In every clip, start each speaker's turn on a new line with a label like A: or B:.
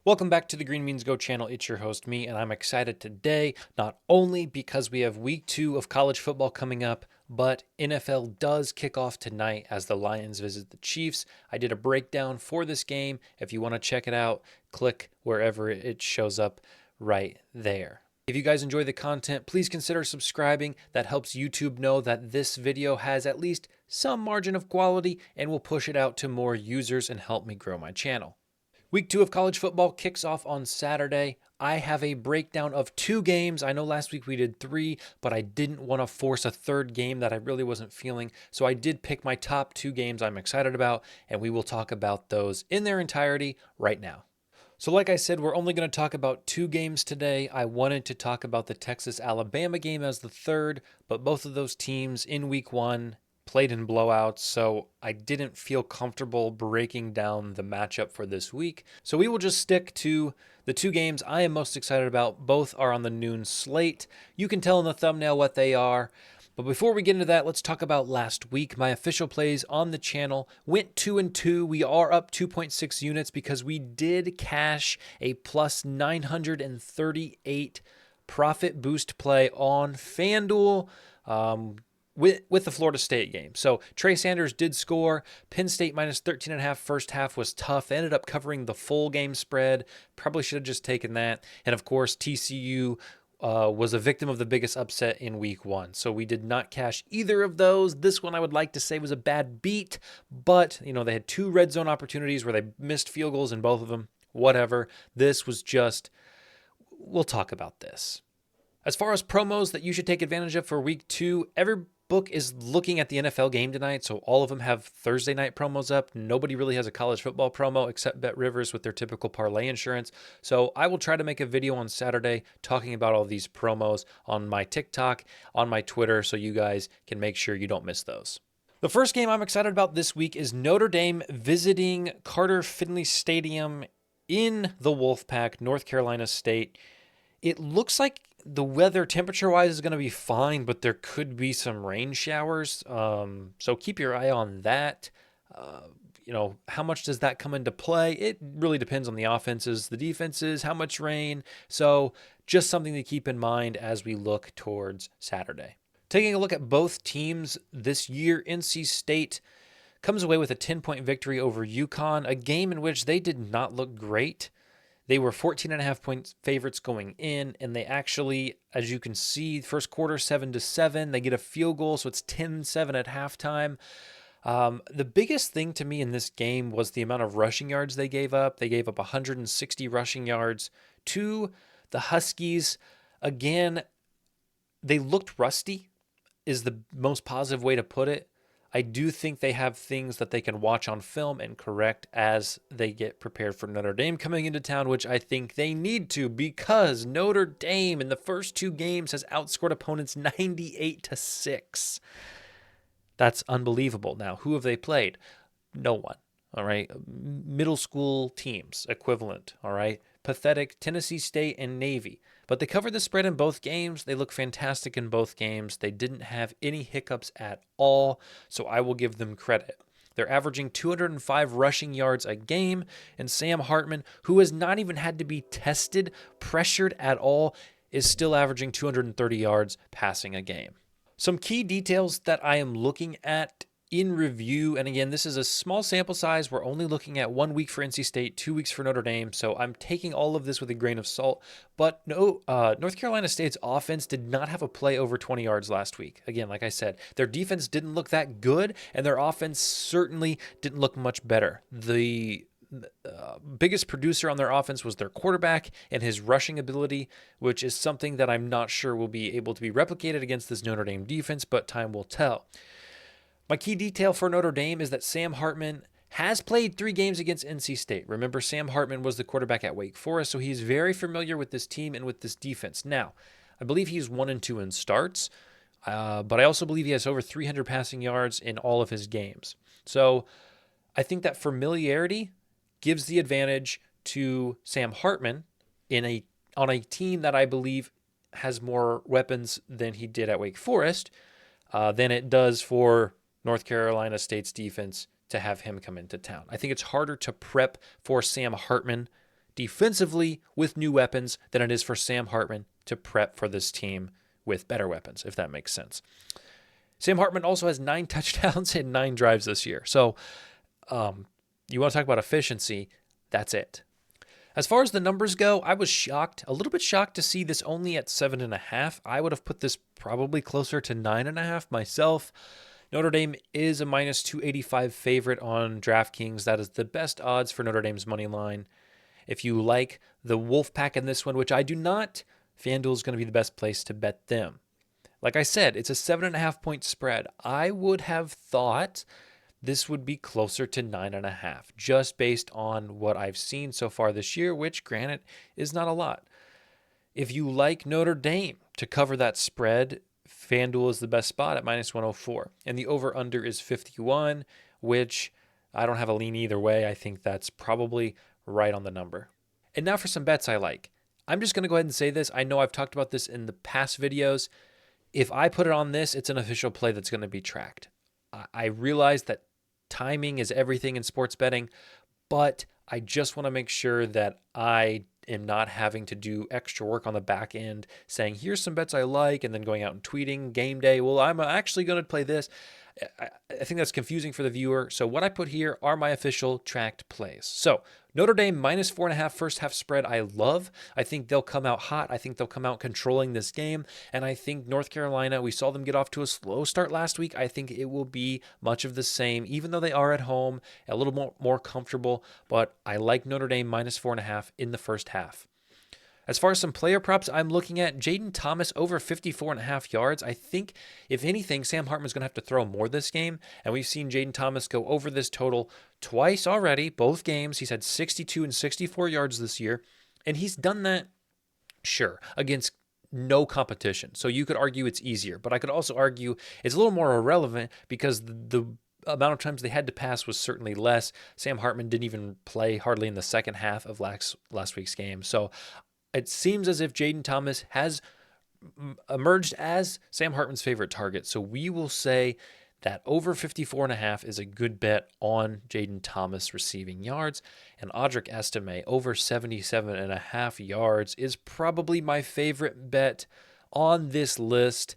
A: Welcome back to the Green Means Go channel. It's your host, me, and I'm excited today, not only because we have week 2 of college football coming up, but NFL does kick off tonight as the Lions visit the Chiefs. I did a breakdown for this game. If you want to check it out, click wherever it shows up right there. If you guys enjoy the content, please consider subscribing. That helps YouTube know that this video has at least some margin of quality and will push it out to more users and help me grow my channel. Week 2 of college football kicks off on Saturday. I have a breakdown of 2 games. I know last week we did 3, but I didn't want to force a third game that I really wasn't feeling. So I did pick my top 2 games I'm excited about, and we will talk about those in their entirety right now. So like I said, we're only going to talk about 2 games today. I wanted to talk about the Texas-Alabama game as the third, but both of those teams in week 1 played in blowouts, so I didn't feel comfortable breaking down the matchup for this week. So we will just stick to the 2 games I am most excited about. Both are on the noon slate. You can tell in the thumbnail what they are. But before we get into that, let's talk about last week. My official plays on the channel went 2-2. We are up 2.6 units because we did cash a plus 938 profit boost play on FanDuel. With the Florida State game. So Trey Sanders did score. Penn State minus 13.5 first half was tough. They ended up covering the full game spread. Probably should have just taken that. And of course, TCU was a victim of the biggest upset in week 1. So we did not cash either of those. This one I would like to say was a bad beat, but they had 2 red zone opportunities where they missed field goals in both of them. Whatever. This was just, we'll talk about this. As far as promos that you should take advantage of for week 2, every book is looking at the NFL game tonight, so all of them have Thursday night promos up. Nobody really has a college football promo except BetRivers with their typical parlay insurance. So I will try to make a video on Saturday talking about all these promos on my TikTok, on my Twitter, so you guys can make sure you don't miss those. The first game I'm excited about this week is Notre Dame visiting Carter Finley Stadium in the Wolfpack, North Carolina State. It looks like the weather temperature-wise is going to be fine, but there could be some rain showers. So keep your eye on that. How much does that come into play? It really depends on the offenses, the defenses, how much rain. So just something to keep in mind as we look towards Saturday. Taking a look at both teams this year, NC State comes away with a 10-point victory over UConn, a game in which they did not look great. They were 14.5 point favorites going in, and they actually, as you can see, first quarter 7-7. They get a field goal, so it's 10-7 at halftime. The biggest thing to me in this game was the amount of rushing yards they gave up. They gave up 160 rushing yards to the Huskies. Again, they looked rusty, is the most positive way to put it. I do think they have things that they can watch on film and correct as they get prepared for Notre Dame coming into town, which I think they need to, because Notre Dame in the first 2 games has outscored opponents 98-6. That's unbelievable. Now, who have they played? No one. All right. Middle school teams equivalent. All right. Pathetic Tennessee State and Navy. But they covered the spread in both games. They look fantastic in both games. They didn't have any hiccups at all, so I will give them credit. They're averaging 205 rushing yards a game, and Sam Hartman, who has not even had to be tested, pressured at all, is still averaging 230 yards passing a game. Some key details that I am looking at in review, and again, this is a small sample size. We're only looking at 1 week for NC State, 2 weeks for Notre Dame, so I'm taking all of this with a grain of salt. But no, North Carolina State's offense did not have a play over 20 yards last week. Again, like I said, their defense didn't look that good, and their offense certainly didn't look much better. The biggest producer on their offense was their quarterback and his rushing ability, which is something that I'm not sure will be able to be replicated against this Notre Dame defense, but time will tell. My key detail for Notre Dame is that Sam Hartman has played 3 games against NC State. Remember, Sam Hartman was the quarterback at Wake Forest, so he's very familiar with this team and with this defense. Now, I believe he's 1-2 in starts, but I also believe he has over 300 passing yards in all of his games. So I think that familiarity gives the advantage to Sam Hartman on a team that I believe has more weapons than he did at Wake Forest than it does for North Carolina State's defense to have him come into town. I think it's harder to prep for Sam Hartman defensively with new weapons than it is for Sam Hartman to prep for this team with better weapons, if that makes sense. Sam Hartman also has 9 touchdowns and 9 drives this year. So you want to talk about efficiency, that's it. As far as the numbers go, I was shocked, a little bit shocked to see this only at 7.5. I would have put this probably closer to 9.5 myself. Notre Dame is a minus 285 favorite on DraftKings. That is the best odds for Notre Dame's money line. If you like the Wolfpack in this one, which I do not, FanDuel is going to be the best place to bet them. Like I said, it's a 7.5 point spread. I would have thought this would be closer to 9.5, just based on what I've seen so far this year, which, granted, is not a lot. If you like Notre Dame to cover that spread, FanDuel is the best spot at minus 104. And the over-under is 51, which I don't have a lean either way. I think that's probably right on the number. And now for some bets I like. I'm just going to go ahead and say this. I know I've talked about this in the past videos. If I put it on this, it's an official play that's going to be tracked. I realize that timing is everything in sports betting, but I just want to make sure that I am not having to do extra work on the back end saying, here's some bets I like, and then going out and tweeting game day, well, I'm actually going to play this. I think that's confusing for the viewer. So what I put here are my official tracked plays. So Notre Dame minus 4.5 first half spread I love. I think they'll come out hot. I think they'll come out controlling this game. And I think North Carolina, we saw them get off to a slow start last week. I think it will be much of the same, even though they are at home, a little more comfortable. But I like Notre Dame minus 4.5 in the first half. As far as some player props, I'm looking at Jayden Thomas over 54.5 yards. I think, if anything, Sam Hartman's going to have to throw more this game. And we've seen Jayden Thomas go over this total twice already, both games. He's had 62 and 64 yards this year. And he's done that, sure, against no competition. So you could argue it's easier. But I could also argue it's a little more irrelevant because the amount of times they had to pass was certainly less. Sam Hartman didn't even play hardly in the second half of last week's game. So it seems as if Jayden Thomas has emerged as Sam Hartman's favorite target. So we will say that over 54.5 is a good bet on Jayden Thomas receiving yards. And Audric Estime over 77.5 yards is probably my favorite bet on this list.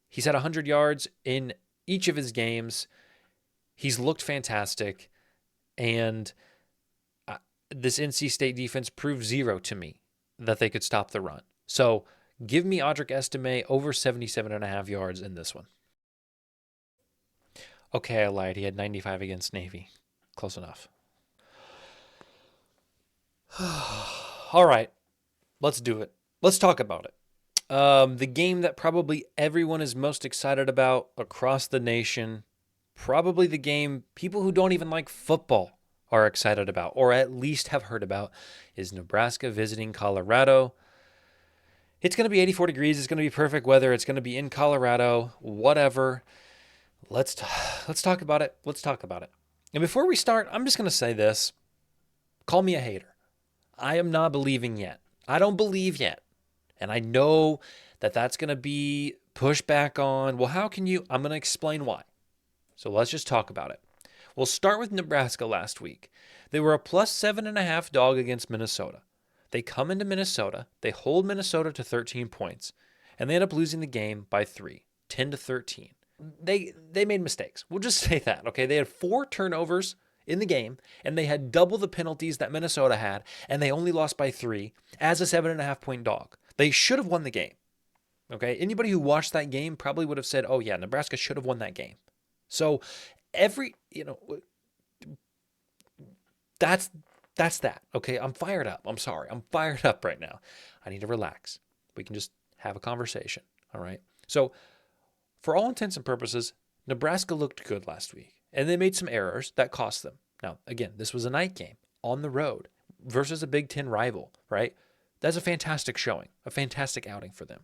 A: He's had 100 yards in each of his games. He's looked fantastic. And this NC State defense proved zero to me that they could stop the run. So give me Audric Estime over 77.5 yards in this one. Okay, I lied. He had 95 against Navy. Close enough. All right, let's do it. Let's talk about it. The game that probably everyone is most excited about across the nation, probably the game people who don't even like football are excited about, or at least have heard about, is Nebraska visiting Colorado. It's going to be 84 degrees. It's going to be perfect weather. It's going to be in Colorado, whatever. Let's talk about it. Let's talk about it. And before we start, I'm just going to say this. Call me a hater. I am not believing yet. I don't believe yet. And I know that that's going to be pushed back on. Well, how can you? I'm going to explain why. So let's just talk about it. We'll start with Nebraska last week. They were a plus 7.5 dog against Minnesota. They come into Minnesota. They hold Minnesota to 13 points. And they end up losing the game by 3, 10-13. They made mistakes. We'll just say that, okay? They had 4 turnovers in the game, and they had double the penalties that Minnesota had, and they only lost by 3 as a 7.5 point dog. They should have won the game, okay? Anybody who watched that game probably would have said, oh yeah, Nebraska should have won that game. So that's that, okay? I'm fired up. I'm sorry. I'm fired up right now. I need to relax. We can just have a conversation, all right? So for all intents and purposes, Nebraska looked good last week, and they made some errors that cost them. Now, again, this was a night game on the road versus a Big Ten rival, right? That's a fantastic showing, a fantastic outing for them.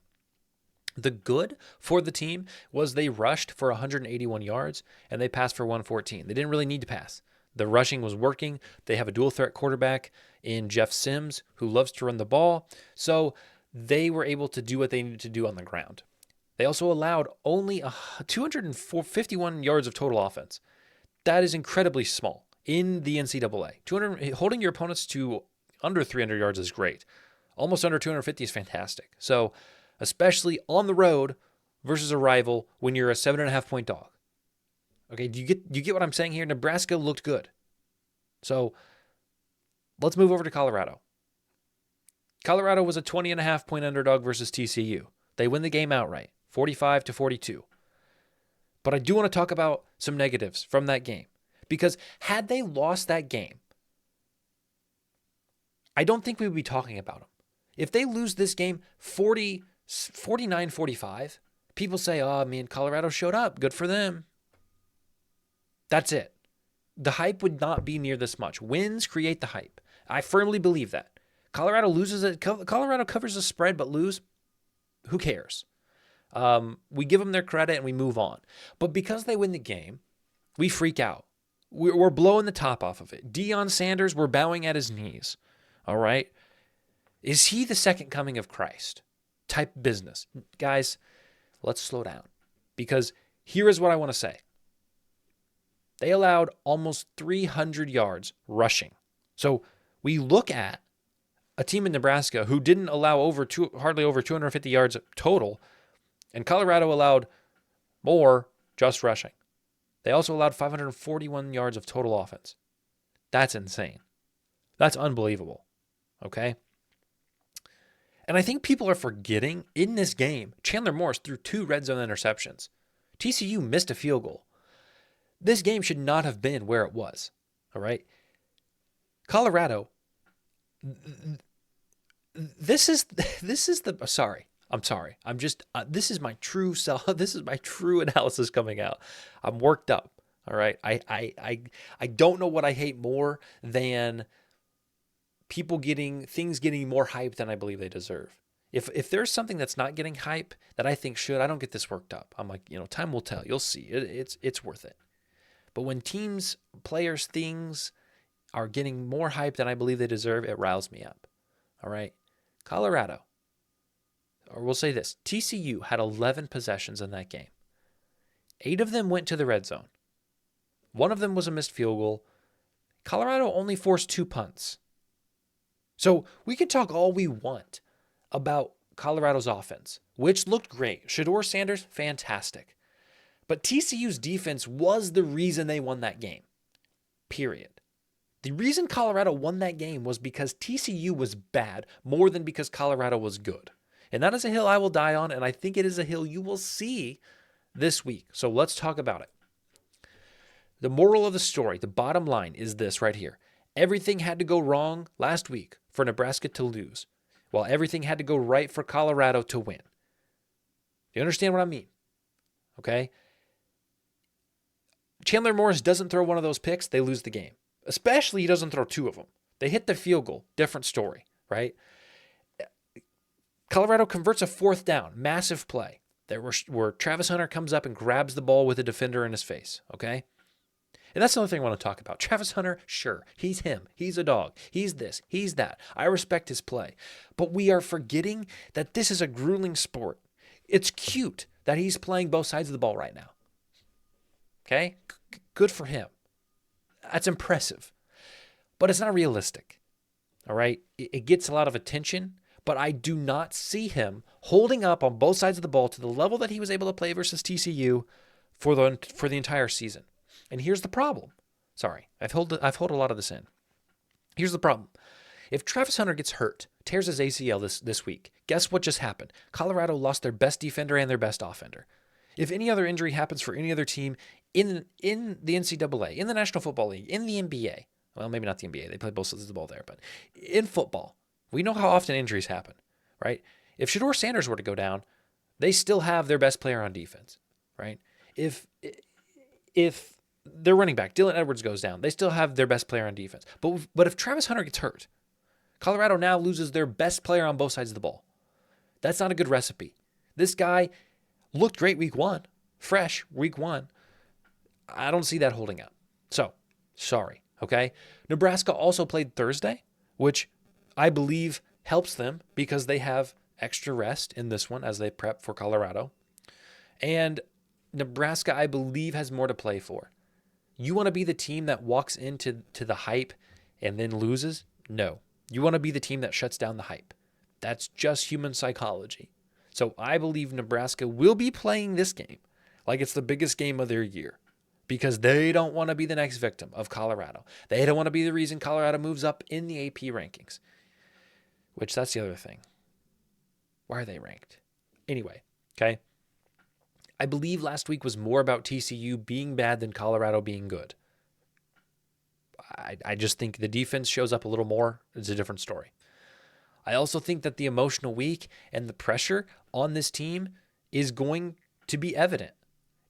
A: The good for the team was they rushed for 181 yards, and they passed for 114. They didn't really need to pass. The rushing was working. They have a dual threat quarterback in Jeff Sims who loves to run the ball, so they were able to do what they needed to do on the ground. They also allowed only 251 yards of total offense. That is incredibly small in the NCAA. Holding your opponents to under 300 yards is great. Almost under 250 is fantastic. So, especially on the road versus a rival when you're a 7.5-point dog. Okay, do you get what I'm saying here? Nebraska looked good. So, let's move over to Colorado. Colorado was a 20.5-point underdog versus TCU. They win the game outright, 45-42. But I do want to talk about some negatives from that game. Because had they lost that game, I don't think we would be talking about them. If they lose this game 49-45, people say, oh, man, Colorado showed up. Good for them. That's it. The hype would not be near this much. Wins create the hype. I firmly believe that. Colorado loses it. Colorado covers the spread, but lose. Who cares? We give them their credit and we move on. But because they win the game, we freak out. We're blowing the top off of it. Deion Sanders, we're bowing at his knees. All right? Is he the second coming of Christ type business? Guys, let's slow down. Because here is what I want to say. They allowed almost 300 yards rushing. So we look at a team in Nebraska who didn't allow hardly over 250 yards total, and Colorado allowed more just rushing. They also allowed 541 yards of total offense. That's insane. That's unbelievable. Okay? And I think people are forgetting in this game, Chandler Morris threw 2 red zone interceptions. TCU missed a field goal. This game should not have been where it was. All right? Colorado, this is the sorry. I'm sorry. I'm just this is my true self. This is my true analysis coming out. I'm worked up. All right. I don't know what I hate more than people getting more hype than I believe they deserve. If there's something that's not getting hype that I think should, I don't get this worked up. I'm like, time will tell. You'll see. It's worth it. But when teams, players, things are getting more hype than I believe they deserve, it riles me up. All right. Colorado, or we'll say this, TCU had 11 possessions in that game. 8 of them went to the red zone. 1 of them was a missed field goal. Colorado only forced 2 punts. So we can talk all we want about Colorado's offense, which looked great. Shedeur Sanders, fantastic. But TCU's defense was the reason they won that game. Period. The reason Colorado won that game was because TCU was bad more than because Colorado was good. And that is a hill I will die on, and I think it is a hill you will see this week. So let's talk about it. The moral of the story, the bottom line is this right here. Everything had to go wrong last week for Nebraska to lose, while everything had to go right for Colorado to win. Do you understand what I mean? Okay? Chandler Morris doesn't throw one of those picks, they lose the game. Especially he doesn't throw 2 of them. They hit the field goal, different story, right? Colorado converts a 4th down, massive play, where Travis Hunter comes up and grabs the ball with a defender in his face, okay? And that's another thing I want to talk about. Travis Hunter, sure, he's him. He's a dog. He's this. He's that. I respect his play. But we are forgetting that this is a grueling sport. It's cute that he's playing both sides of the ball right now. Okay? Good for him. That's impressive. But it's not realistic. All right? It gets a lot of attention, but I do not see him holding up on both sides of the ball to the level that he was able to play versus TCU for the entire season. And here's the problem. Sorry, I've held a lot of this in. Here's the problem. If Travis Hunter gets hurt, tears his ACL this week, guess what just happened? Colorado lost their best defender and their best offender. If any other injury happens for any other team in the NCAA, in the National Football League, in the NBA, well, maybe not the NBA, they play both sides of the ball there, but in football, we know how often injuries happen, right? If Shedeur Sanders were to go down, they still have their best player on defense, right? If their running back, Dylan Edwards, goes down, they still have their best player on defense. But if Travis Hunter gets hurt, Colorado now loses their best player on both sides of the ball. That's not a good recipe. This guy looked great week 1, fresh week 1. I don't see that holding up. So, sorry, okay? Nebraska also played Thursday, which I believe helps them because they have extra rest in this one as they prep for Colorado. And Nebraska, I believe, has more to play for. You want to be the team that walks into the hype and then loses? No. You want to be the team that shuts down the hype. That's just human psychology. So I believe Nebraska will be playing this game like it's the biggest game of their year because they don't want to be the next victim of Colorado. They don't want to be the reason Colorado moves up in the AP rankings, which that's the other thing. Why are they ranked? Anyway, okay. I believe last week was more about TCU being bad than Colorado being good. I just think the defense shows up a little more. It's a different story. I also think that the emotional week and the pressure on this team is going to be evident.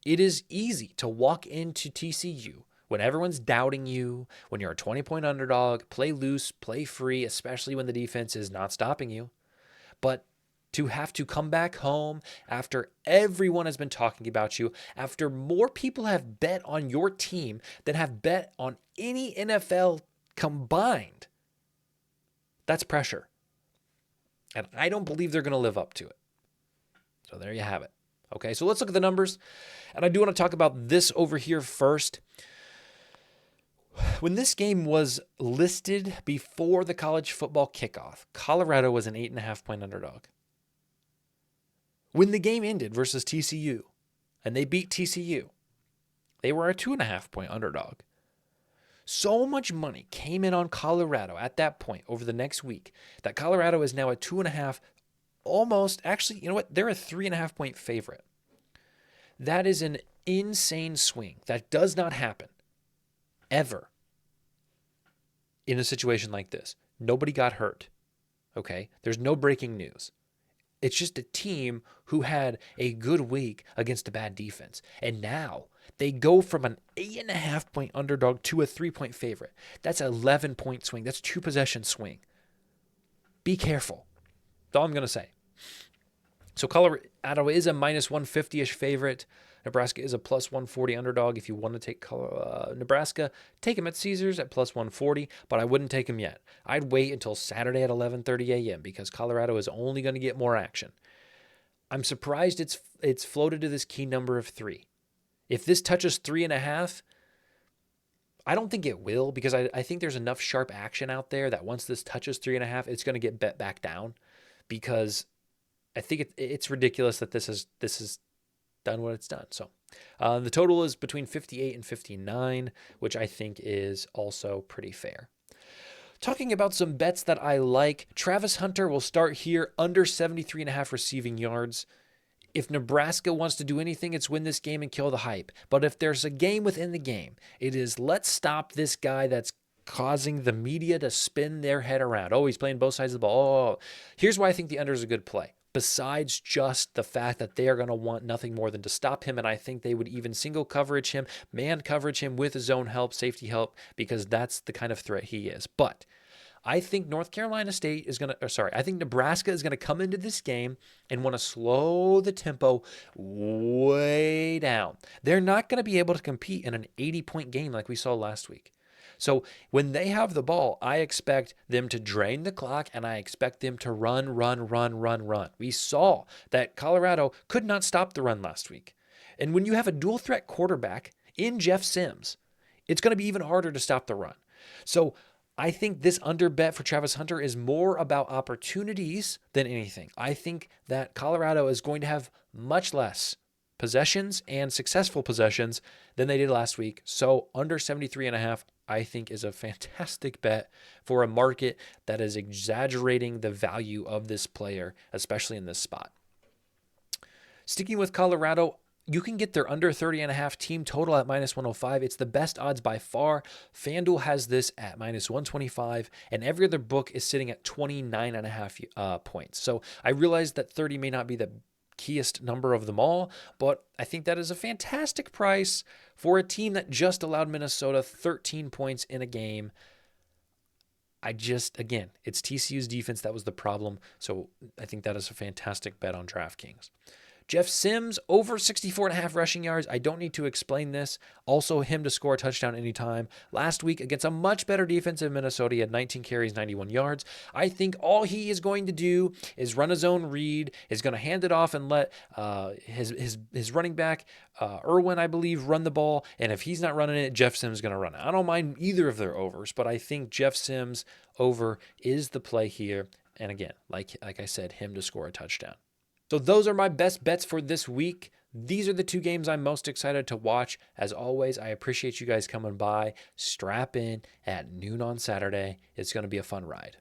A: It is easy to walk into TCU when everyone's doubting you, when you're a 20-point underdog, play loose, play free, especially when the defense is not stopping you. But to have to come back home after everyone has been talking about you, after more people have bet on your team than have bet on any NFL combined, that's pressure. And I don't believe they're going to live up to it. So there you have it. Okay, so let's look at the numbers. And I do want to talk about this over here first. When this game was listed before the college football kickoff, Colorado was an 8.5-point underdog. When the game ended versus TCU, and they beat TCU, they were a 2.5-point underdog. So much money came in on Colorado at that point over the next week that Colorado is now a 2.5, almost, actually, you know what? They're a 3.5-point favorite. That is an insane swing. That does not happen ever in a situation like this. Nobody got hurt. Okay? There's no breaking news. It's just a team who had a good week against a bad defense. And now they go from an 8.5-point underdog to a 3-point favorite. That's an 11-point swing. That's 2-possession swing. Be careful. That's all I'm going to say. So Colorado is a minus 150-ish favorite. Nebraska is a plus 140 underdog. If you want to take Nebraska, take them at Caesars at plus 140, but I wouldn't take them yet. I'd wait until Saturday at 11:30 a.m. because Colorado is only going to get more action. I'm surprised it's floated to this key number of 3. If this touches 3.5, I don't think it will because I think there's enough sharp action out there that once this touches 3.5, it's going to get bet back down because I think it's ridiculous that this is done what it's done. So the total is between 58 and 59, which I think is also pretty fair. Talking about some bets that I like, Travis Hunter will start here under 73.5 receiving yards. If Nebraska wants to do anything, it's win this game and kill the hype. But if there's a game within the game, it is let's stop this guy that's causing the media to spin their head around. Oh, he's playing both sides of the ball. Oh, here's why I think the under is a good play. Besides just the fact that they are going to want nothing more than to stop him, and I think they would even single coverage him, man coverage him with zone help, safety help, because that's the kind of threat he is. But I think Nebraska is going to come into this game and want to slow the tempo way down. They're not going to be able to compete in an 80-point game like we saw last week. So when they have the ball, I expect them to drain the clock and I expect them to run. We saw that Colorado could not stop the run last week. And when you have a dual threat quarterback in Jeff Sims, it's going to be even harder to stop the run. So I think this under bet for Travis Hunter is more about opportunities than anything. I think that Colorado is going to have much less possessions and successful possessions than they did last week. So under 73.5, I think is a fantastic bet for a market that is exaggerating the value of this player, especially in this spot. Sticking with Colorado, you can get their under 30.5 team total at minus 105. It's the best odds by far. FanDuel has this at minus 125, and every other book is sitting at 29.5 points. So I realize that 30 may not be the keyest number of them all, but I think that is a fantastic price for a team that just allowed Minnesota 13 points in a game. It's TCU's defense that was the problem, so I think that is a fantastic bet on DraftKings. Jeff Sims, over 64.5 rushing yards. I don't need to explain this. Also, him to score a touchdown anytime. Last week, against a much better defense in Minnesota, he had 19 carries, 91 yards. I think all he is going to do is run his own read, is going to hand it off and let his running back, Irwin, I believe, run the ball. And if he's not running it, Jeff Sims is going to run it. I don't mind either of their overs, but I think Jeff Sims over is the play here. And again, like I said, him to score a touchdown. So those are my best bets for this week. These are the two games I'm most excited to watch. As always, I appreciate you guys coming by. Strap in at noon on Saturday. It's going to be a fun ride.